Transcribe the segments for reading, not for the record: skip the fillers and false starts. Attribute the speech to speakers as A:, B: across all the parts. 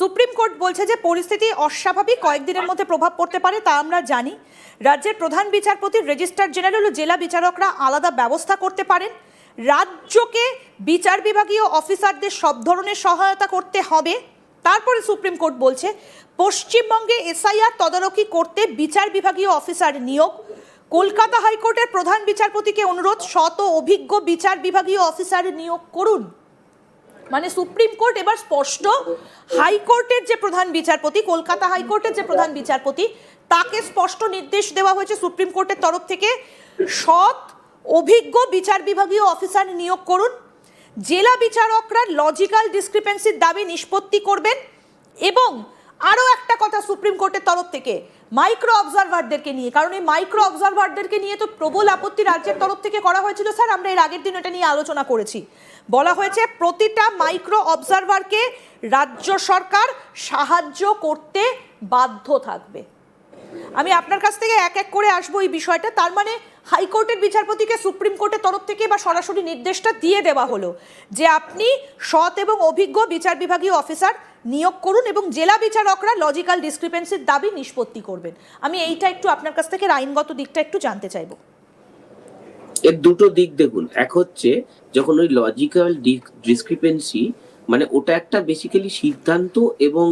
A: Supreme court বলছে যে পরিস্থিতি অস্বাভাবিক, কয়েকদিনের মধ্যে প্রভাব পড়তে পারে, তা আমরা জানি। রাজ্যের প্রধান বিচারপতি, রেজিস্ট্রার জেনারেল ও জেলা বিচারকরা আলাদা ব্যবস্থা করতে পারেন। রাজ্যকে বিচার বিভাগীয় অফিসারদের সব ধরনের সহায়তা করতে হবে। তারপরে সুপ্রিম কোর্ট বলছে পশ্চিমবঙ্গে এসআইআর তদারকি করতে বিচার বিভাগীয় অফিসার নিয়োগ। কলকাতা হাইকোর্টের প্রধান বিচারপতিকে অনুরোধ, সৎ ও অভিজ্ঞ বিচার বিভাগীয় অফিসার নিয়োগ করুন। মানে সুপ্রিম কোর্ট এবার স্পষ্ট, হাইকোর্টের যে প্রধান বিচারপতি, কলকাতা হাইকোর্টের যে প্রধান বিচারপতি, তাকে স্পষ্ট নির্দেশ দেওয়া হয়েছে সুপ্রিম কোর্টের তরফ থেকে, সৎ অভিজ্ঞ বিচার বিভাগীয় অফিসার নিয়োগ করুন। জেলা বিচারকরা লজিক্যাল ডিসক্রিপেন্সির দাবি নিষ্পত্তি করবেন। এবং আরও একটা কথা সুপ্রিম কোর্টের তরফ থেকে মাইক্রো অবজারভারদেরকে নিয়ে, কারণ এই মাইক্রো অবজারভারদেরকে নিয়ে তো প্রবল আপত্তি রাজ্যের তরফ থেকে করা হয়েছিল। স্যার, আমরা এর আগের দিন এটা নিয়ে আলোচনা করেছি। বলা হয়েছে প্রতিটা মাইক্রো অবজারভারকে রাজ্য সরকার সাহায্য করতে বাধ্য থাকবে। আমি আপনার কাছ থেকে এক এক করে আসবো এই বিষয়টা। তার মানে হাইকোর্টের বিচারপতিকে সুপ্রিম কোর্টের তরফ থেকে বা সরাসরি নির্দেশটা দিয়ে দেওয়া হলো যে আপনি সৎ এবং অভিজ্ঞ বিচার বিভাগীয় অফিসার নিয়োগ করুন এবং জেলা বিচারকরা লজিক্যাল ডিসক্রিপেন্সির দাবি নিষ্পত্তি করবেন। আমি এইটা একটু আপনার কাছ থেকে আইনগত দিকটা একটু জানতে চাইবো।
B: এর দুটো দিক দেখুন। এক হচ্ছে যখন ওই লজিক্যাল ডিসক্রিপেন্সি, মানে ওটা একটা বেসিক্যালি সিদ্ধান্ত এবং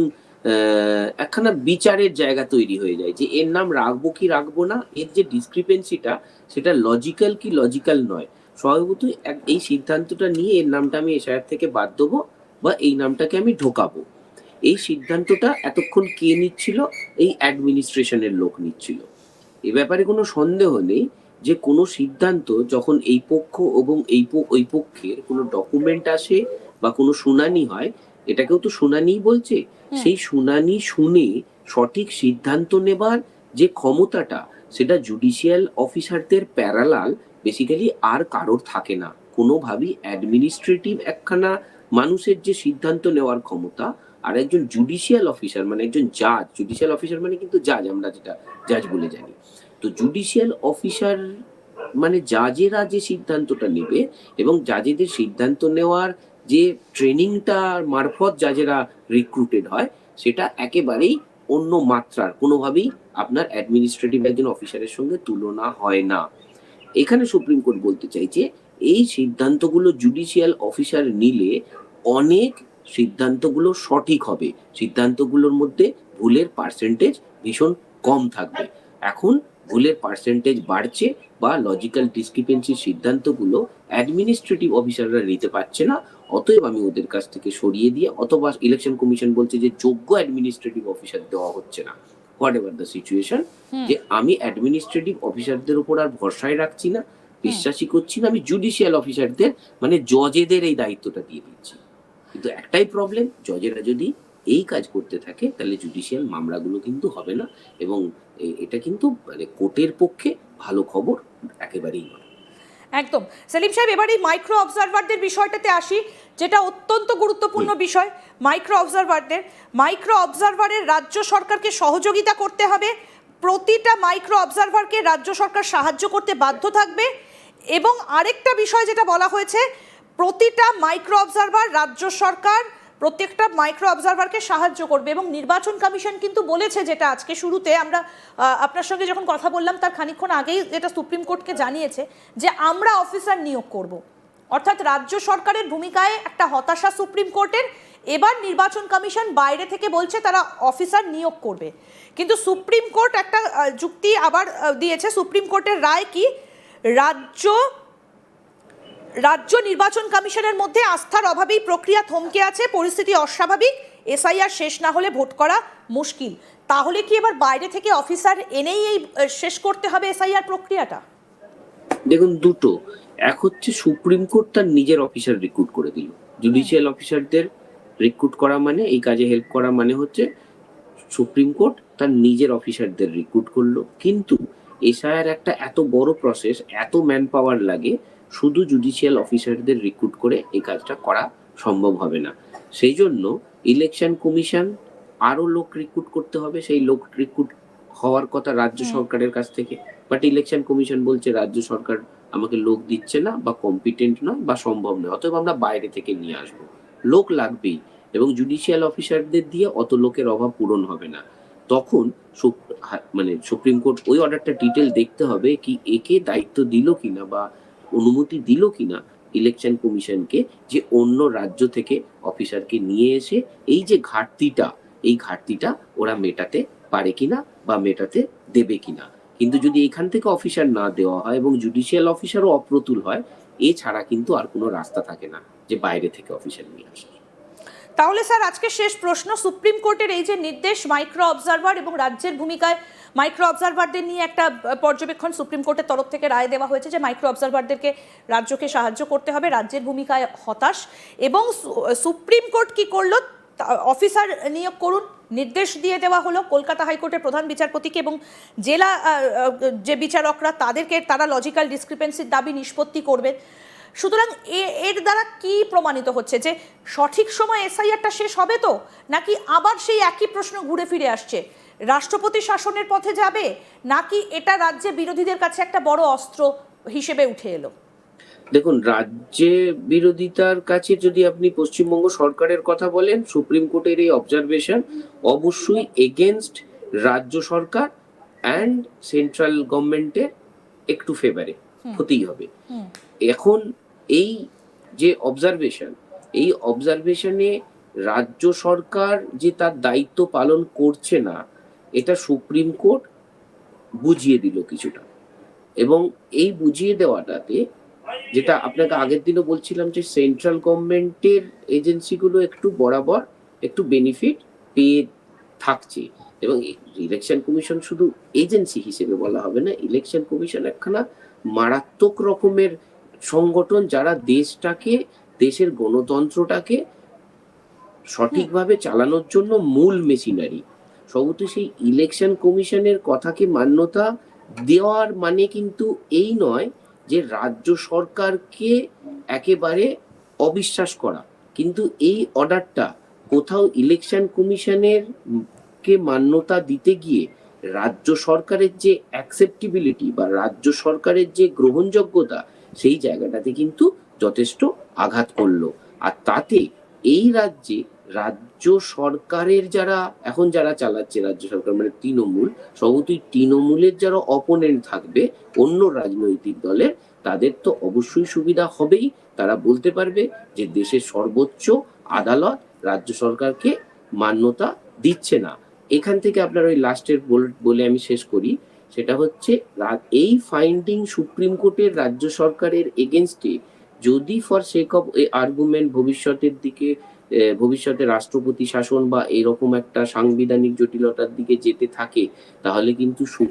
B: একখানা বিচারের জায়গা তৈরি হয়ে যায় যে এর নাম রাখবো কি রাখবো না, এর যে ডিসক্রিপেন্সিটা সেটা লজিক্যাল কি লজিক্যাল নয়। স্বভাবতই এই সিদ্ধান্তটা নিয়ে এর নামটা আমি এসআইআর থেকে বাদ দেবো বা এই নামটাকে আমি ঢোকাবো, এই সিদ্ধান্তটা এতক্ষণ কে নিচ্ছিল? এই অ্যাডমিনিস্ট্রেশনের লোক নিচ্ছিল। এ ব্যাপারে কোনো সন্দেহ নেই যে কোনো সিদ্ধান্ত যখন এই পক্ষ এবং ওই পক্ষের কোনো ডকুমেন্ট আসে বা কোনো শুনানি হয়, এটাকেও তো শুনানি বলছে, সেই শুনানি শুনে সঠিক সিদ্ধান্ত নেবার যে ক্ষমতাটা, সেটা জুডিশিয়াল অফিসারদের প্যারালাল বেসিক্যালি আর কারোর থাকে না। কোনোভাবেই অ্যাডমিনিস্ট্রেটিভ একখানা মানুষের যে সিদ্ধান্ত নেওয়ার ক্ষমতা, আর একজন জুডিশিয়াল অফিসার মানে একজন জাজ, জুডিশিয়াল অফিসার মানে কিন্তু জাজ, আমরা যেটা জাজ বলে জানি, তো জুডিশিয়াল অফিসার মানে জাজেরা যে সিদ্ধান্তটা নেবে এবং জাজেদের সিদ্ধান্ত নেওয়ার যে ট্রেনিংটা মারফত জাজেরা রিক্রুটেড হয়, সেটা একেবারেই অন্য মাত্রার, কোনোভাবেই আপনার অ্যাডমিনিস্ট্রেটিভ একজন অফিসারের সঙ্গে তুলনা হয় না। এখানে সুপ্রিম কোর্ট বলতে চাইছে এই সিদ্ধান্তগুলো জুডিশিয়াল অফিসার নিলে অনেক সিদ্ধান্তগুলো সঠিক হবে, সিদ্ধান্তগুলোর মধ্যে ভুলের পার্সেন্টেজ ভীষণ কম থাকবে। এখন ভুলের পার্সেন্টেজ বাড়ছে বা লজিক্যাল ডিসক্রিপেন্সির সিদ্ধান্তগুলো অ্যাডমিনিস্ট্রেটিভ অফিসাররা নিতে পারছে না, অতএব আমি ওদের কাছ থেকে সরিয়ে দিয়ে, অথবা ইলেকশন কমিশন বলছে যে যোগ্য অ্যাডমিনিস্ট্রেটিভ অফিসার দেওয়া হচ্ছে না, হোয়াট এভার দ্য সিচুয়েশন, যে আমি অ্যাডমিনিস্ট্রেটিভ অফিসারদের উপর আর ভরসায় রাখছি না, বিশ্বাসই করছি না, আমি জুডিশিয়াল অফিসারদের মানে জজেদের এই দায়িত্বটা দিয়ে দিচ্ছি। কিন্তু একটাই প্রবলেম, জজেরা যদি এই কাজ করতে থাকে তাহলে জুডিশিয়াল মামলাগুলো কিন্তু হবে না, এবং এটা কিন্তু মানে কোর্টের পক্ষে ভালো খবর একেবারেই নয়।
A: একদম। সেলিম সাহেব, এবার এই মাইক্রো অবজারভারদের বিষয়টাতে আসি, যেটা অত্যন্ত গুরুত্বপূর্ণ বিষয়। মাইক্রো অবজারভারের রাজ্য সরকারকে সহযোগিতা করতে হবে। প্রতিটা মাইক্রো অবজারভারকে রাজ্য সরকার সাহায্য করতে বাধ্য থাকবে। এবং আরেকটা বিষয় যেটা বলা হয়েছে, প্রতিটা মাইক্রো অবজারভার রাজ্য সরকার প্রত্যেকটা মাইক্রো অবজারভারকে সাহায্য করবে। এবং নির্বাচন কমিশন কিন্তু বলেছে, যেটা আজকে শুরুতে আমরা আপনার সঙ্গে যখন কথা বললাম তার খানিকক্ষণ আগেই যেটা সুপ্রিম কোর্টকে জানিয়েছে, যে আমরা অফিসার নিয়োগ করব। অর্থাৎ রাজ্য সরকারের ভূমিকায় একটা হতাশা সুপ্রিম কোর্টের। এবার নির্বাচন কমিশন বাইরে থেকে বলছে তারা অফিসার নিয়োগ করবে। কিন্তু সুপ্রিম কোর্ট একটা যুক্তি আবার দিয়েছে। সুপ্রিম কোর্টের রায় কি, রাজ্য নির্বাচন কমিশনের মধ্যে আস্থার অভাবেই প্রক্রিয়া থমকে আছে, পরিস্থিতি অস্বাভাবিক, এসআইআর শেষ না হলে ভোট করা মুশকিল। তাহলে কি এবার বাইরে থেকে অফিসার এনেই এই শেষ করতে হবে এসআইআর প্রক্রিয়াটা?
B: দেখুন, দুটো। এক হচ্ছে সুপ্রিম কোর্ট তার নিজের অফিসার রিক্রুট করে দিল। জুডিশিয়াল অফিসারদের রিক্রুট করা মানে, এই কাজে হেল্প করা মানে হচ্ছে সুপ্রিম কোর্ট তার নিজের অফিসারদের রিক্রুট করলো। কিন্তু এসআইআর একটা এত বড় প্রসেস, এত ম্যান পাওয়ার লাগে, শুধু জুডিশিয়াল অফিসারদের রিক্রুট করে এই কাজটা করা সম্ভব হবে না। সেই জন্য ইলেকশন কমিশন আরো লোক রিক্রুট করতে হবে। সেই লোক রিক্রুট হওয়ার কথা রাজ্য সরকারের কাছ থেকে, বাট ইলেকশন কমিশন বলছে রাজ্য সরকার আমাকে লোক দিচ্ছে না বা কম্পিটেন্ট নয় বা সম্ভব নয়, অতএব আমরা বাইরে থেকে নিয়ে আসবো। লোক লাগবেই, এবং জুডিশিয়াল অফিসারদের দিয়ে অত লোকের অভাব পূরণ হবে না। তখন মানে সুপ্রিম কোর্ট ওই অর্ডারটা ডিটেল দেখতে হবে কি একে দায়িত্ব দিল কিনা বা অনুমতি দিল কিনা ইলেকশন কমিশনকে যে অন্য রাজ্য থেকে অফিসারকে নিয়ে এসে এই যে এই ঘাটতিটা ওরা মেটাতে পারে কিনা বা মেটাতে দেবে কিনা। কিন্তু যদি এখান থেকে অফিসার না দেওয়া হয় এবং জুডিশিয়াল অফিসারও অপ্রতুল হয়, এছাড়া কিন্তু আর কোনো রাস্তা থাকে না যে বাইরে থেকে অফিসার নিয়ে আসে।
A: তাহলে স্যার আজকে শেষ প্রশ্ন, সুপ্রিম কোর্টের এই যে নির্দেশ মাইক্রো অবজারভার এবং রাজ্যের ভূমিকায়, মাইক্রো অবজারভারদের নিয়ে একটা পর্যবেক্ষণ সুপ্রিম কোর্টের তরফ থেকে রায় দেওয়া হয়েছে যে মাইক্রো অবজারভারদেরকে রাজ্যকে সাহায্য করতে হবে, রাজ্যের ভূমিকায় হতাশ, এবং সুপ্রিম কোর্ট কি করলো, অফিসার নিয়োগ করুন নির্দেশ দিয়ে দেওয়া হলো কলকাতা হাইকোর্টের প্রধান বিচারপতিকে, এবং জেলা যে বিচারকরা তারা লজিক্যাল ডিসক্রিপেন্সির দাবি নিষ্পত্তি করবে। সুতরাং এর দ্বারা কি প্রমাণিত হচ্ছে যে সঠিক সময় এসআইআরটা শেষ হবে তো, নাকি আবার সেই একই প্রশ্ন ঘুরে ফিরে আসছে, রাষ্ট্রপতি শাসনের পথে যাবে, নাকি এটা রাজ্যে বিরোধীদের কাছে একটা বড় অস্ত্র হিসেবে উঠে এলো?
B: দেখুন, রাজ্যে বিরোধিতার কাছে যদি আপনি পশ্চিমবঙ্গ সরকারের কথা বলেন, সুপ্রিম কোর্টের এই অবজারভেশন অবশ্যই এগেনস্ট রাজ্য সরকার অ্যান্ড সেন্ট্রাল গভর্নমেন্টের একটু ফেভারে হতেই হবে। এখন এই যে এই অবজারভেশনে রাজ্য সরকার যে তার দায়িত্ব পালন করছে না, এটা সুপ্রিম কোর্ট বুঝিয়ে দিল কিছুটা। এবং এই বুঝিয়ে দেওয়াটাতে, যেটা আপনাকে আগের দিনও বলছিলাম, যে সেন্ট্রাল গভর্নমেন্টের এজেন্সিগুলো একটু বরাবর একটু বেনিফিট পেয়ে থাকছে। এবং ইলেকশন কমিশন শুধু এজেন্সি হিসেবে বলা হবে না, ইলেকশন কমিশন একখানা মারাত্মক রকমের সংগঠন যারা দেশের গণতন্ত্রটাকে সঠিকভাবে চালানোর জন্য মূল মেশিনারি। সবুত সেই ইলেকশন কমিশনের কথাকে মান্যতা দেওয়ার মানে কিন্তু এই নয় যে রাজ্য সরকারকে একেবারে অবিশ্বাস করা। কিন্তু এই অর্ডারটা কোথাও ইলেকশন কমিশনের কে মান্যতা দিতে গিয়ে রাজ্য সরকারের যে অ্যাকসেপ্টেবিলিটি বা রাজ্য সরকারের যে গ্রহণযোগ্যতা, সেই জায়গাটাতে কিন্তু যথেষ্ট আঘাত করলো। আর তাতে এই রাজ্য সরকারের যারা চালাচ্ছে রাজ্য সরকার, মানে তৃণমূল, সবতই তৃণমূলের যারা অপোনেন্ট থাকবে অন্য রাজনৈতিক দলের, তাদের তো অবশ্যই সুবিধা হবেই। তারা বলতে পারবে যে দেশের সর্বোচ্চ আদালত রাজ্য সরকারকে মান্যতা দিচ্ছে না। এখান থেকে আপনার ওই লাস্টের বলে আমি শেষ করি, সেটা হচ্ছে এই ফাইন্ডিং সুপ্রিম কোর্টের রাজ্য সরকারের এগেনস্টে যদি ফর সেক অফ আর্গুমেন্ট ভবিষ্যতে রাষ্ট্রপতি শাসন বা এরকম একটা সাংবিধানিক জটিলতার দিকে যেতে থাকে, তাহলে কিন্তু